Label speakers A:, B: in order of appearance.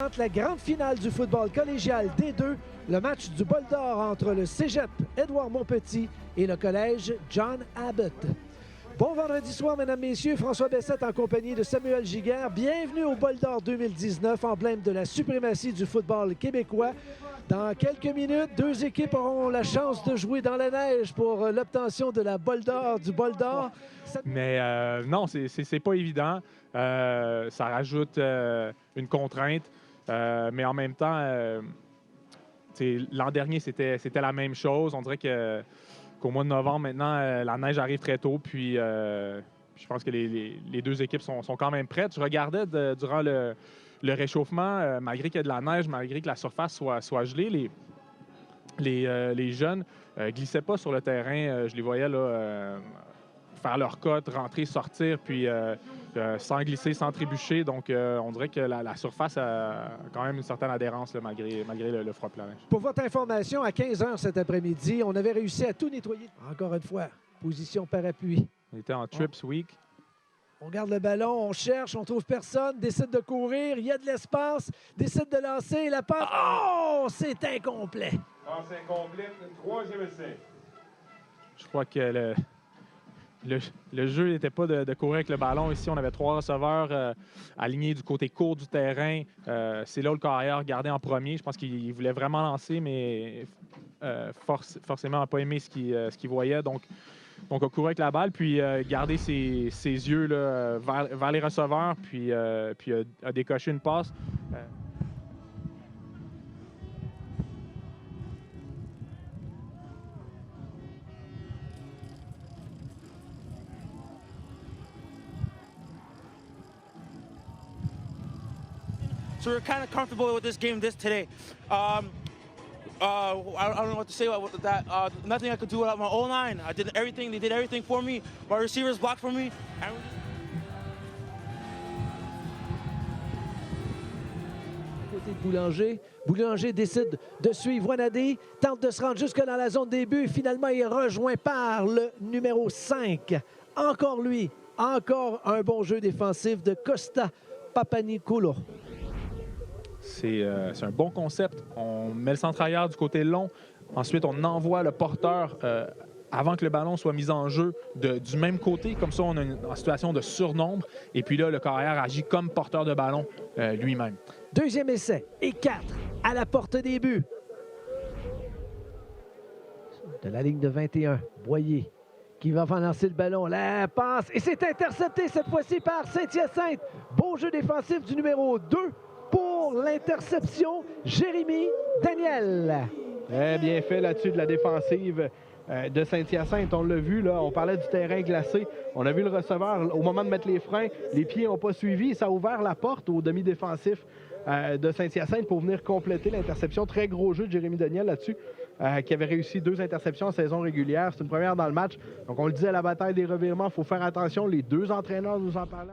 A: La grande finale du football collégial D2, le match du bol d'or entre le cégep Édouard Montpetit et le collège John Abbott. Bon vendredi soir, mesdames, messieurs. François Bessette en compagnie de Samuel Giguère. Bienvenue au bol d'or 2019, emblème de la suprématie du football québécois. Dans quelques minutes, deux équipes auront la chance de jouer dans la neige pour l'obtention de la bol d'or, du bol d'or.
B: Mais non, c'est pas évident. Ça rajoute une contrainte. Mais en même temps, l'an dernier, c'était la même chose. On dirait qu'au mois de novembre, maintenant, la neige arrive très tôt. Puis je pense que les deux équipes sont quand même prêtes. Je regardais durant le réchauffement, malgré qu'il y ait de la neige, malgré que la surface soit gelée, les jeunes glissaient pas sur le terrain. Je les voyais là, faire leur cote, rentrer, sortir, puis sans glisser, sans trébucher. Donc, on dirait que la surface a quand même une certaine adhérence là, malgré le froid plein neige.
A: Pour votre information, à 15 h cet après-midi, on avait réussi à tout nettoyer. Encore une fois, position parapluie.
B: On était en Trips Week.
A: On garde le ballon, on cherche, on trouve personne, décide de courir, il y a de l'espace, décide de lancer la passe. Oh! C'est incomplet.
C: Passe incomplète, troisième essai.
B: Je crois que le jeu n'était pas de courir avec le ballon. Ici, on avait trois receveurs alignés du côté court du terrain. C'est là où le carrière regardait en premier. Je pense qu'il voulait vraiment lancer, mais forcément n'a pas aimé ce qu'il voyait. Donc, a couru avec la balle, puis garder ses yeux là, vers les receveurs, puis a décoché une passe.
D: So we're kind of comfortable with this game today. I don't know what to say about that. Nothing I could do without my O-line. I did everything. They did everything for me. My receivers blocked for me. And
A: Côté de Boulanger. Boulanger décide de suivre Wanadé, tente de se rendre jusque dans la zone des buts. Finalement, il est rejoint par le numéro 5. Encore lui, encore un bon jeu défensif de Costa Papanikoulo.
B: C'est un bon concept. On met le centre ailleurs du côté long. Ensuite, on envoie le porteur avant que le ballon soit mis en jeu du même côté. Comme ça, on a une situation de surnombre. Et puis là, le carrière agit comme porteur de ballon lui-même.
A: Deuxième essai et 4 à la porte des buts. De la ligne de 21, Boyer qui va faire lancer le ballon. La passe et c'est intercepté cette fois-ci par Saint-Hyacinthe. Beau jeu défensif du numéro 2 pour l'interception, Jérémy Daniel.
E: Très bien fait là-dessus de la défensive de Saint-Hyacinthe. On l'a vu, là, on parlait du terrain glacé. On a vu le receveur, au moment de mettre les freins, les pieds n'ont pas suivi. Ça a ouvert la porte au demi-défensif de Saint-Hyacinthe pour venir compléter l'interception. Très gros jeu de Jérémy Daniel là-dessus, qui avait réussi 2 interceptions en saison régulière. C'est une première dans le match. Donc, on le disait, à la bataille des revirements, il faut faire attention. Les deux entraîneurs nous en parlaient.